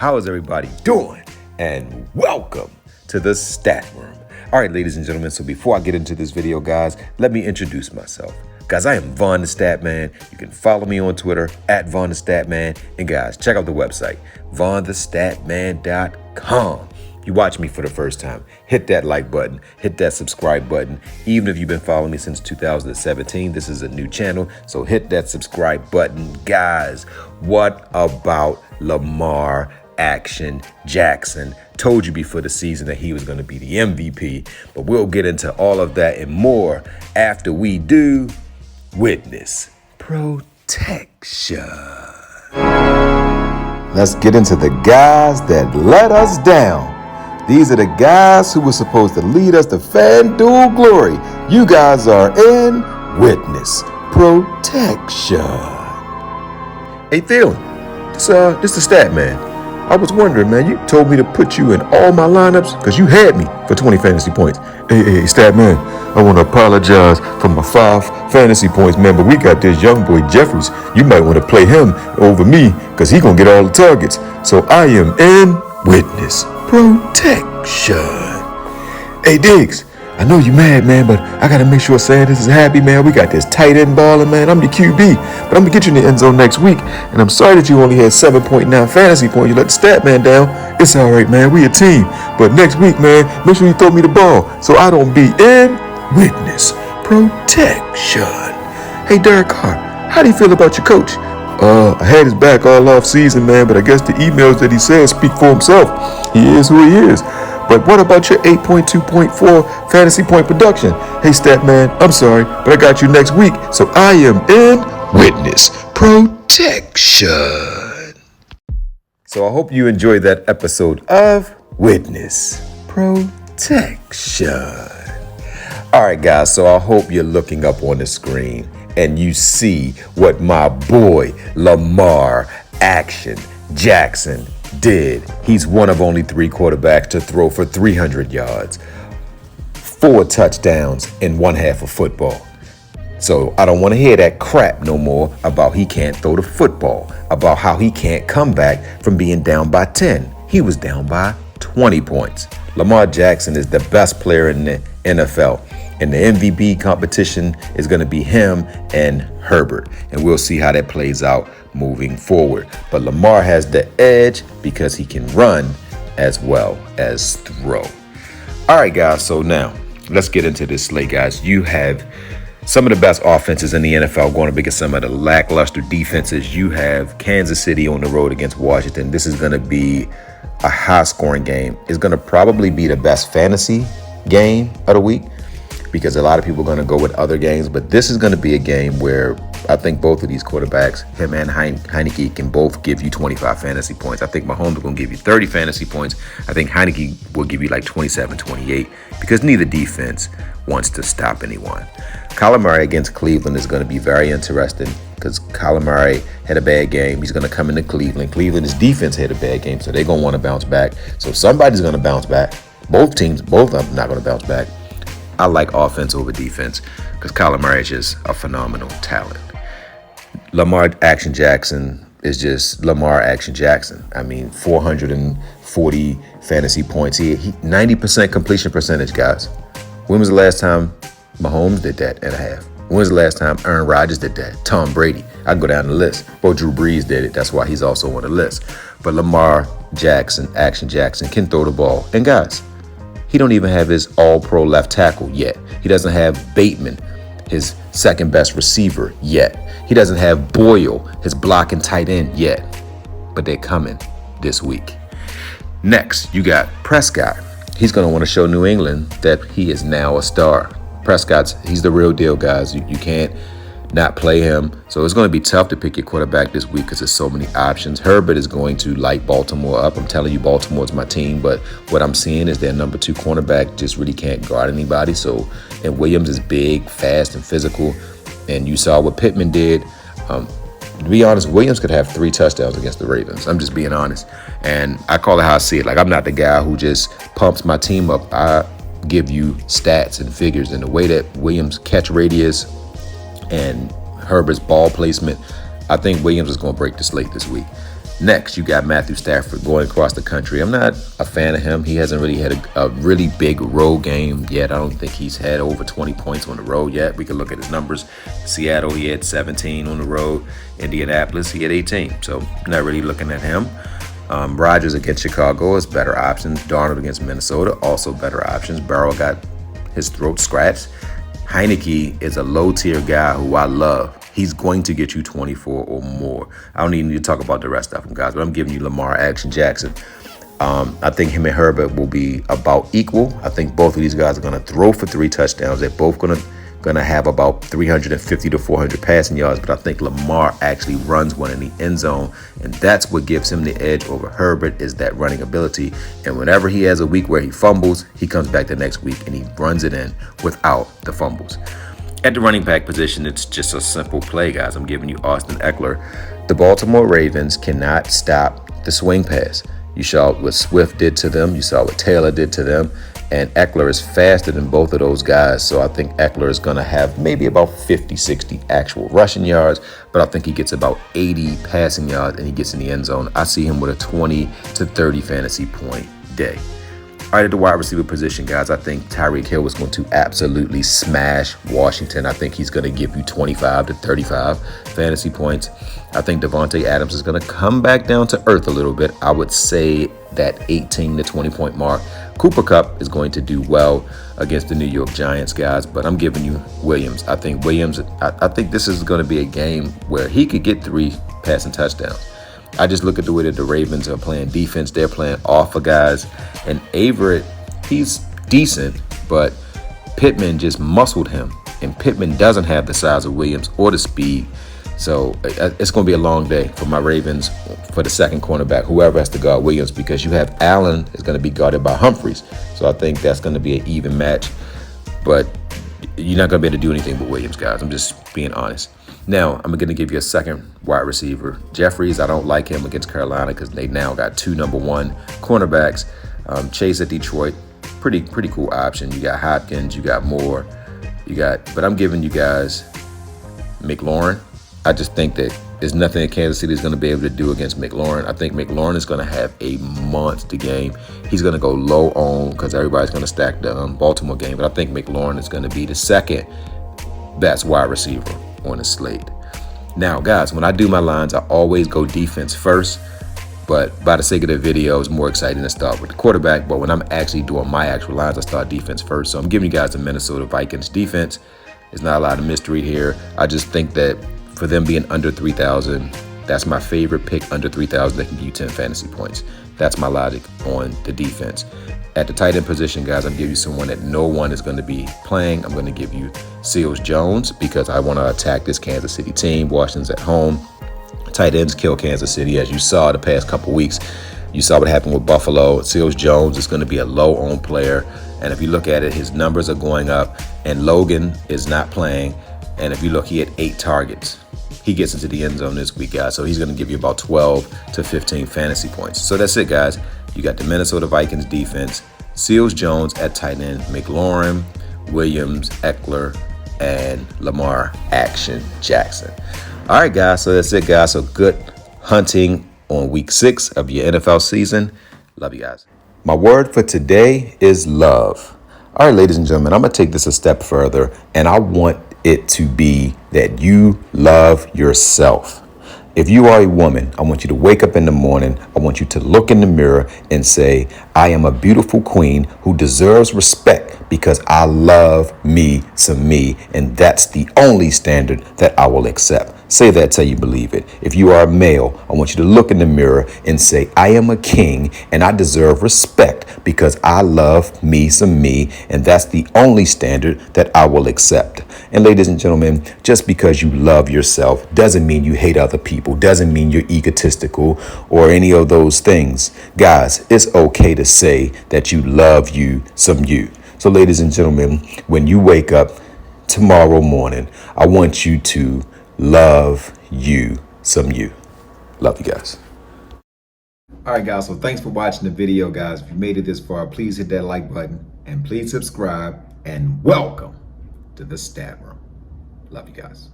How is everybody doing? And welcome to the Stat Room. All right, ladies and gentlemen, so before I get into this video, guys, let me introduce myself. Guys, I am Vonnthestatman. You can follow me on Twitter at Vonnthestatman. And guys, check out the website, Vonnthestatman.com. If you watch me for the first time, hit that like button, hit that subscribe button. Even if you've been following me since 2017, this is a new channel, so hit that subscribe button. Guys, what about Lamar Jackson? Told you before the season that he was going to be the MVP, but we'll get into all of that and more after we do witness protection. Let's get into the guys that let us down. These are the guys who were supposed to lead us to FanDuel glory. You guys are in witness protection. Hey, Thielen, this the stat man. I was wondering, man, you told me to put you in all my lineups because you had me for 20 fantasy points. Hey, stat man, I want to apologize for my 5 fantasy points, man, but we got this young boy Jeffries. You might want to play him over me because he going to get all the targets. So I am in witness protection. Hey, Diggs, I know you mad, man, but I got to make sure Sanders is happy, man. We got this tight end balling, man. I'm the QB, but I'm going to get you in the end zone next week. And I'm sorry that you only had 7.9 fantasy points. You let the stat man down. It's all right, man. We a team. But next week, man, make sure you throw me the ball so I don't be in witness protection. Hey, Derek Carr, how do you feel about your coach? I had his back all off season, man, but I guess the emails that he says speak for himself. He is who he is. But what about your 8.2.4 fantasy point production? Hey, stat man, I'm sorry, but I got you next week, so I am in witness protection. So I hope you enjoyed that episode of Witness Protection. All right, guys, so I hope you're looking up on the screen and you see what my boy Lamar Jackson did. He's one of only 3 quarterbacks to throw for 300 yards, 4 touchdowns in one half of football. So I don't want to hear that crap no more about he can't throw the football, about how he can't come back from being down by 10. He was down by 20 points. Lamar Jackson is the best player in the NFL. And the MVP competition is going to be him and Herbert. And we'll see how that plays out moving forward. But Lamar has the edge because he can run as well as throw. All right, guys. So now let's get into this slate, guys. You have some of the best offenses in the NFL going up against some of the lackluster defenses. You have Kansas City on the road against Washington. This is going to be a high-scoring game. It's going to probably be the best fantasy game of the week, because a lot of people are going to go with other games. But this is going to be a game where I think both of these quarterbacks, him and Heineke, can both give you 25 fantasy points. I think Mahomes is going to give you 30 fantasy points. I think Heineke will give you like 27, 28, because neither defense wants to stop anyone. Calamari against Cleveland is going to be very interesting because Calamari had a bad game. He's going to come into Cleveland. Cleveland's defense had a bad game, so they're going to want to bounce back. So somebody's going to bounce back. Both of them not going to bounce back. I like offense over defense because Calamari is just a phenomenal talent. Lamar Jackson is just Lamar Jackson. I mean, 440 fantasy points. He 90% completion percentage, guys. When was the last time Mahomes did that and a half? When was the last time Aaron Rodgers did that? Tom Brady. I can go down the list. Well, Drew Brees did it. That's why he's also on the list. But Lamar Jackson can throw the ball. And guys, he don't even have his all-pro left tackle yet. He doesn't have Bateman, his second best receiver, yet. He doesn't have Boyle, his blocking tight end, yet. But they're coming this week. Next, you got Prescott. He's going to want to show New England that he is now a star. He's the real deal, guys. You can't not play him. So it's going to be tough to pick your quarterback this week because there's so many options. Herbert is going to light Baltimore up. I'm telling you, Baltimore's my team, but what I'm seeing is their number 2 cornerback just really can't guard anybody. And Williams is big, fast, and physical. And you saw what Pittman did. To be honest, Williams could have 3 touchdowns against the Ravens. I'm just being honest. And I call it how I see it. Like, I'm not the guy who just pumps my team up. I give you stats and figures. And the way that Williams' catch radius and Herbert's ball placement, I think Williams is going to break the slate this week. Next, you got Matthew Stafford going across the country. I'm not a fan of him. He hasn't really had a really big road game yet. I don't think he's had over 20 points on the road yet. We can look at his numbers. Seattle, he had 17 on the road. Indianapolis, he had 18. So not really looking at him. Rodgers against Chicago is better options. Darnold against Minnesota, also better options. Burrow got his throat scratched. Heineke is a low-tier guy who I love. He's going to get you 24 or more. I don't even need to talk about the rest of them, guys, but I'm giving you Lamar Jackson. I think him and Herbert will be about equal. I think both of these guys are going to throw for 3 touchdowns. They're both going to have about 350 to 400 passing yards, but I think Lamar actually runs one in the end zone, and that's what gives him the edge over Herbert, is that running ability. And whenever he has a week where he fumbles, he comes back the next week and he runs it in without the fumbles. At the running back position, it's just a simple play, guys. I'm giving you Austin Eckler. The Baltimore Ravens cannot stop the swing pass. You saw what Swift did to them. You saw what Taylor did to them. And Eckler is faster than both of those guys. So I think Eckler is going to have maybe about 50, 60 actual rushing yards. But I think he gets about 80 passing yards and he gets in the end zone. I see him with a 20 to 30 fantasy point day. All right, at the wide receiver position, guys, I think Tyreek Hill is going to absolutely smash Washington. I think he's going to give you 25 to 35 fantasy points. I think Davante Adams is going to come back down to earth a little bit. I would say that 18 to 20 point mark. Cooper Kupp is going to do well against the New York Giants, guys, but I'm giving you Williams. I think this is going to be a game where he could get 3 passing touchdowns. I just look at the way that the Ravens are playing defense. They're playing off of guys. And Averett, he's decent, but Pittman just muscled him. And Pittman doesn't have the size of Williams or the speed. So it's going to be a long day for my Ravens for the second cornerback, whoever has to guard Williams, because you have Allen is going to be guarded by Humphreys. So I think that's going to be an even match. But you're not going to be able to do anything with Williams, guys. I'm just being honest. Now, I'm going to give you a second wide receiver. Jeffries, I don't like him against Carolina because they now got 2 number 1 cornerbacks. Chase at Detroit, pretty cool option. You got Hopkins, you got Moore, but I'm giving you guys McLaurin. I just think that there's nothing that Kansas City is going to be able to do against McLaurin. I think McLaurin is going to have a monster game. He's going to go low on because everybody's going to stack the Baltimore game, but I think McLaurin is going to be the second best wide receiver on the slate. Now, guys, when I do my lines, I always go defense first, but by the sake of the video, it's more exciting to start with the quarterback. But when I'm actually doing my actual lines, I start defense first. So I'm giving you guys the Minnesota Vikings defense. There's not a lot of mystery here. I just think that for them being under 3,000, that's my favorite pick. Under 3,000, they can give you 10 fantasy points. That's my logic on the defense. At the tight end position, guys, I'm giving you someone that no one is going to be playing. I'm going to give you Seals Jones because I want to attack this Kansas City team. Washington's at home. Tight ends kill Kansas City, as you saw the past couple weeks. You saw what happened with Buffalo. Seals Jones is going to be a low-owned player. And if you look at it, his numbers are going up. And Logan is not playing. And if you look, he had 8 targets. He gets into the end zone this week, guys. So he's going to give you about 12 to 15 fantasy points. So that's it, guys. You got the Minnesota Vikings defense, Seals Jones at tight end, McLaurin, Williams, Eckler, and Lamar Jackson. All right, guys. So that's it, guys. So good hunting on week 6 of your NFL season. Love you guys. My word for today is love. All right, ladies and gentlemen, I'm going to take this a step further, and I want it to be that you love yourself. If you are a woman, I want you to wake up in the morning. I want you to look in the mirror and say, I am a beautiful queen who deserves respect because I love me some me. And that's the only standard that I will accept. Say that till you believe it. If you are a male, I want you to look in the mirror and say, I am a king and I deserve respect because I love me some me. And that's the only standard that I will accept. And ladies and gentlemen, just because you love yourself doesn't mean you hate other people, doesn't mean you're egotistical or any of those things. Guys, it's okay to say that you love you some you. So ladies and gentlemen, when you wake up tomorrow morning, I want you to love you some you. Love you guys. All right, guys. So thanks for watching the video, guys. If you made it this far, please hit that like button and please subscribe and welcome to the Stat Room. Love you guys.